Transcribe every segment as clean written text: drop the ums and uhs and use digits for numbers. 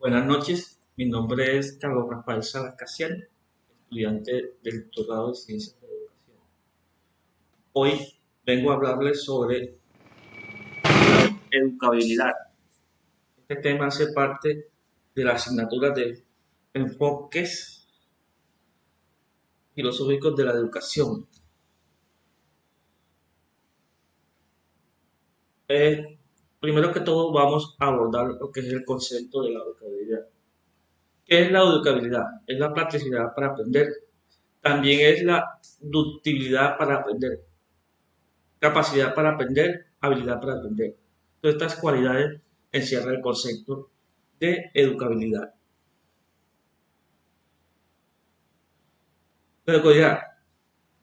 Buenas noches, mi nombre es Carlos Rafael Salas Casiano, estudiante del doctorado de Ciencias de la Educación. Hoy vengo a hablarles sobre educabilidad. Este tema hace parte de la asignatura de enfoques filosóficos de la educación. Eh, Primero que todo vamos a abordar lo que es el concepto de la educabilidad. ¿Qué es la educabilidad? Es la plasticidad para aprender. También es la ductibilidad para aprender. Capacidad para aprender, habilidad para aprender. Todas estas cualidades encierra el concepto de educabilidad. La educabilidad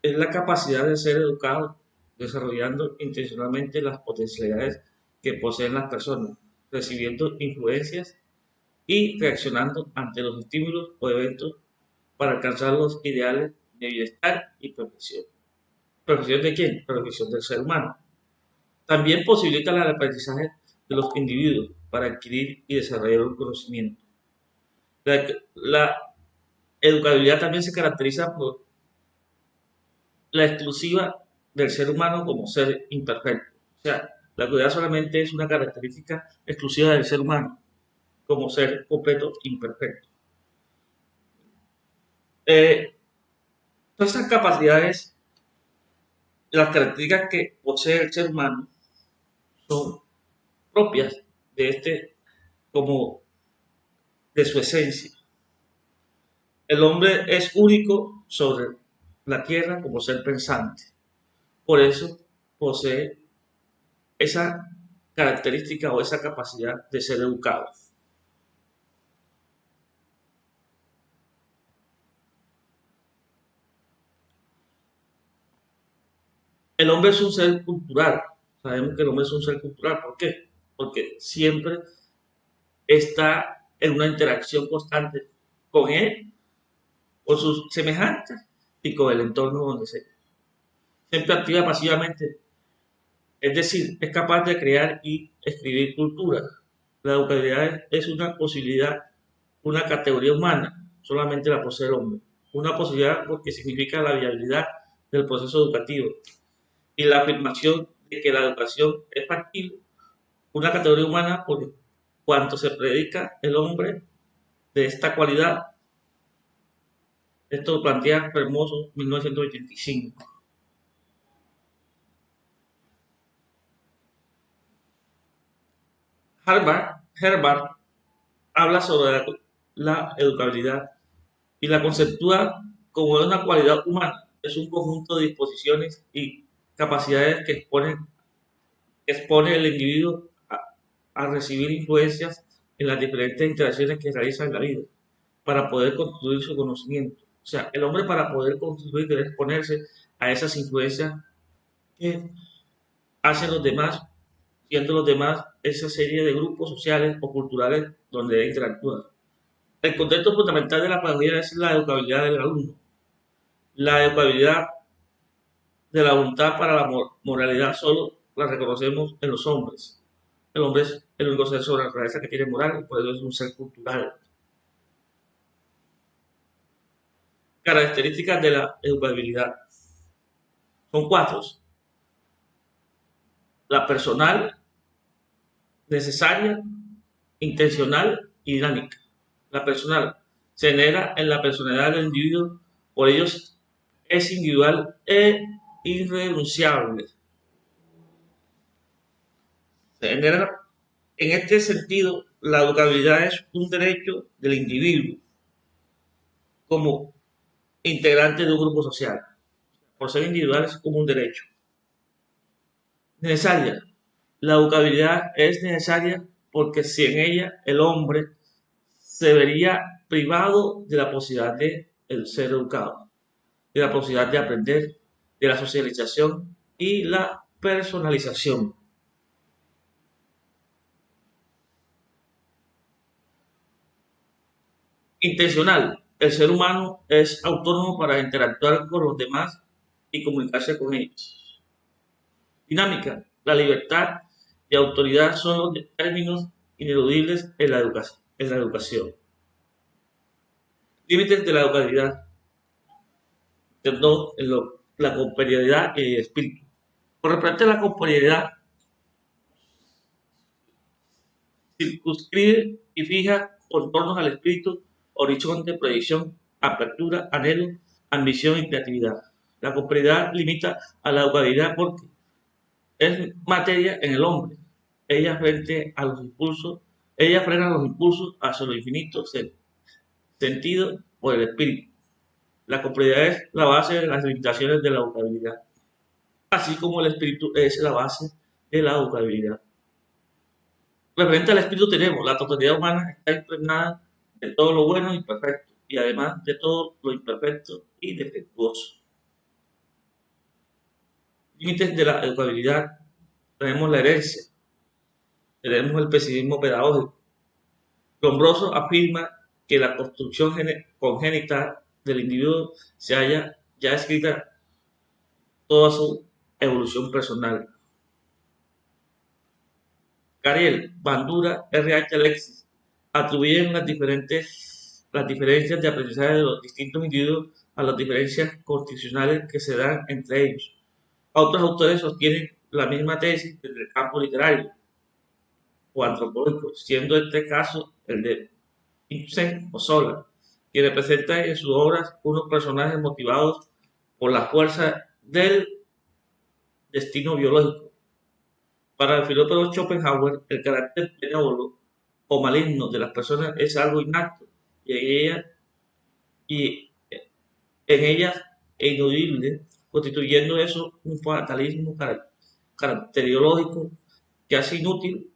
es la capacidad de ser educado desarrollando intencionalmente las potencialidades que poseen las personas, recibiendo influencias y reaccionando ante los estímulos o eventos para alcanzar los ideales de bienestar y perfección. ¿Perfección de quién? Perfección del ser humano. También posibilita el aprendizaje de los individuos para adquirir y desarrollar un conocimiento. La educabilidad también se caracteriza por la exclusiva del ser humano como ser imperfecto. O sea, la educabilidad solamente es una característica exclusiva del ser humano como ser completo imperfecto. Eh, Todas estas capacidades, las características que posee el ser humano son propias de como de su esencia. El hombre es único sobre la tierra como ser pensante. Por eso posee esa característica o esa capacidad de ser educado. El hombre es un ser cultural. Sabemos que el hombre es un ser cultural. ¿Por qué? Porque siempre está en una interacción constante con él, con sus semejantes y con el entorno donde se siempre activa pasivamente. Es decir, es capaz de crear y escribir cultura. La educabilidad es una posibilidad, una categoría humana, solamente la posee el hombre. Una posibilidad porque significa la viabilidad del proceso educativo y la afirmación de que la educación es factible, una categoría humana porque cuanto se predica el hombre de esta cualidad, esto lo plantea Hermoso 1985. Herbert habla sobre la educabilidad y la conceptúa como una cualidad humana. Es un conjunto de disposiciones y capacidades que expone el individuo a recibir influencias en las diferentes interacciones que realiza en la vida para poder construir su conocimiento. O sea, el hombre para poder construir debe exponerse a esas influencias que hacen los demás, siendo los demás esa serie de grupos sociales o culturales donde debe interactuar. El contexto fundamental de la pedagogía es la educabilidad del alumno. La educabilidad de la voluntad para la moralidad solo la reconocemos en los hombres. El hombre es el único ser sobre la cabeza que tiene moral y por eso es un ser cultural. Características de la educabilidad. Son cuatro. La personal, necesaria, intencional y dinámica. La personal se genera en la personalidad del individuo, por ello es individual e irrenunciable. Se genera en este sentido, la educabilidad es un derecho del individuo como integrante de un grupo social. Por ser individual es como un derecho. Necesaria. La educabilidad es necesaria porque sin ella el hombre se vería privado de la posibilidad de ser educado, de la posibilidad de aprender, de la socialización y la personalización. Intencional. El ser humano es autónomo para interactuar con los demás y comunicarse con ellos. Dinámica. La libertad y autoridad son los términos ineludibles en la educación, en la educación. Límites de la educabilidad. La compañeridad y el espíritu. Por respecto a la compañeridad, circunscribe y fija contornos al espíritu, horizonte, proyección, apertura, anhelo, ambición y creatividad. La compañeridad limita a la educabilidad porque es materia en el hombre. Ella frena los impulsos hacia lo infinito, sentido por el espíritu. La complejidad es la base de las limitaciones de la educabilidad, así como el espíritu es la base de la educabilidad. Referente al espíritu tenemos, la totalidad humana está impregnada de todo lo bueno y perfecto, y además de todo lo imperfecto y defectuoso. Límites de la educabilidad, tenemos la herencia, tenemos el pesimismo pedagógico. Lombroso afirma que la construcción congénita del individuo se halla ya escrita toda su evolución personal. Cariel, Bandura, R.H. Alexis atribuyen las diferencias de aprendizaje de los distintos individuos a las diferencias constitucionales que se dan entre ellos. Otros autores sostienen la misma tesis desde el campo literario o antropológico, siendo este caso el de Ibsen o Zola, quien representa en sus obras unos personajes motivados por la fuerza del destino biológico. Para el filósofo Schopenhauer, el carácter benévolo o maligno de las personas es algo innato y en ellas e ineludible, constituyendo eso un fatalismo caracteriológico que hace inútil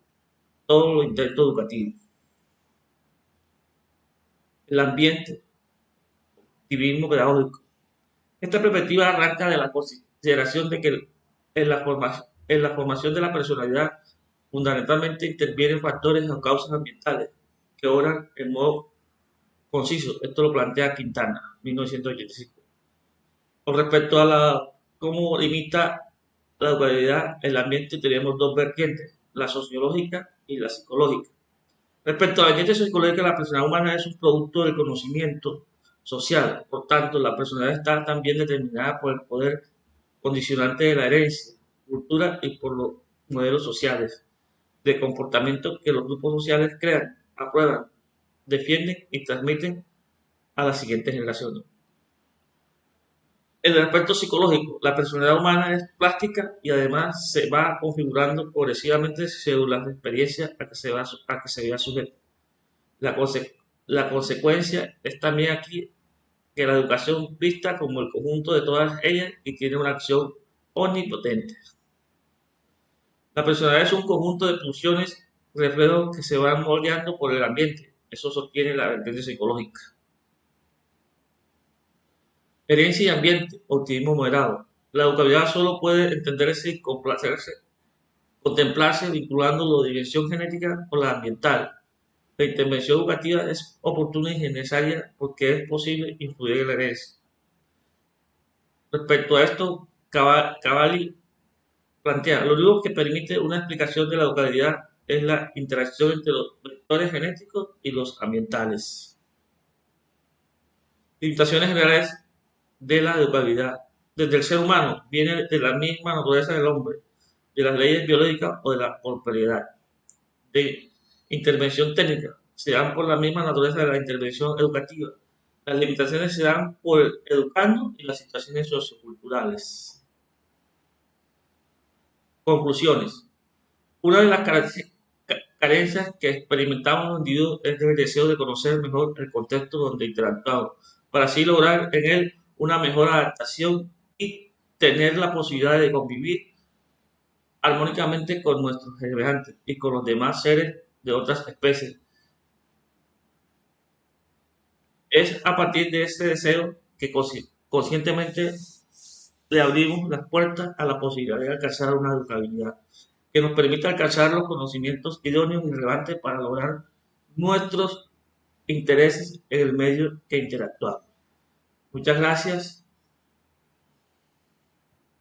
todos los intentos educativos. El ambiente, activismo pedagógico. Esta perspectiva arranca de la consideración de que en la formación de la personalidad fundamentalmente intervienen factores o causas ambientales que obran en modo conciso. Esto lo plantea Quintana, 1985. Con respecto a cómo limita la educabilidad, el ambiente tenemos dos vertientes, la sociológica y la psicológica. Respecto a la vertiente sociológica, la personalidad humana es un producto del conocimiento social, por tanto, la personalidad está también determinada por el poder condicionante de la herencia, cultura y por los modelos sociales de comportamiento que los grupos sociales crean, aprueban, defienden y transmiten a las siguientes generaciones. En el aspecto psicológico, la personalidad humana es plástica y además se va configurando progresivamente según las experiencias a que se vea sujeto. La consecuencia es también aquí que la educación vista como el conjunto de todas ellas y tiene una acción omnipotente. La personalidad es un conjunto de pulsiones, reflejos que se van moldeando por el ambiente. Eso sostiene la vertiente psicológica. Herencia y ambiente, optimismo moderado. La educabilidad solo puede entenderse y contemplarse vinculando la dimensión genética con la ambiental. La intervención educativa es oportuna y necesaria porque es posible influir en la herencia. Respecto a esto, Cavalli plantea, lo único que permite una explicación de la educabilidad es la interacción entre los vectores genéticos y los ambientales. Limitaciones generales de la educabilidad. Desde el ser humano viene de la misma naturaleza del hombre, de las leyes biológicas o de la propiedad. De intervención técnica, se dan por la misma naturaleza de la intervención educativa. Las limitaciones se dan por el educando y las situaciones socioculturales. Conclusiones. Una de las carencias que experimentamos los individuos es el deseo de conocer mejor el contexto donde interactuamos, para así lograr en él una mejor adaptación y tener la posibilidad de convivir armónicamente con nuestros semejantes y con los demás seres de otras especies. Es a partir de ese deseo que conscientemente le abrimos las puertas a la posibilidad de alcanzar una educabilidad que nos permita alcanzar los conocimientos idóneos y relevantes para lograr nuestros intereses en el medio que interactuamos. Muchas gracias.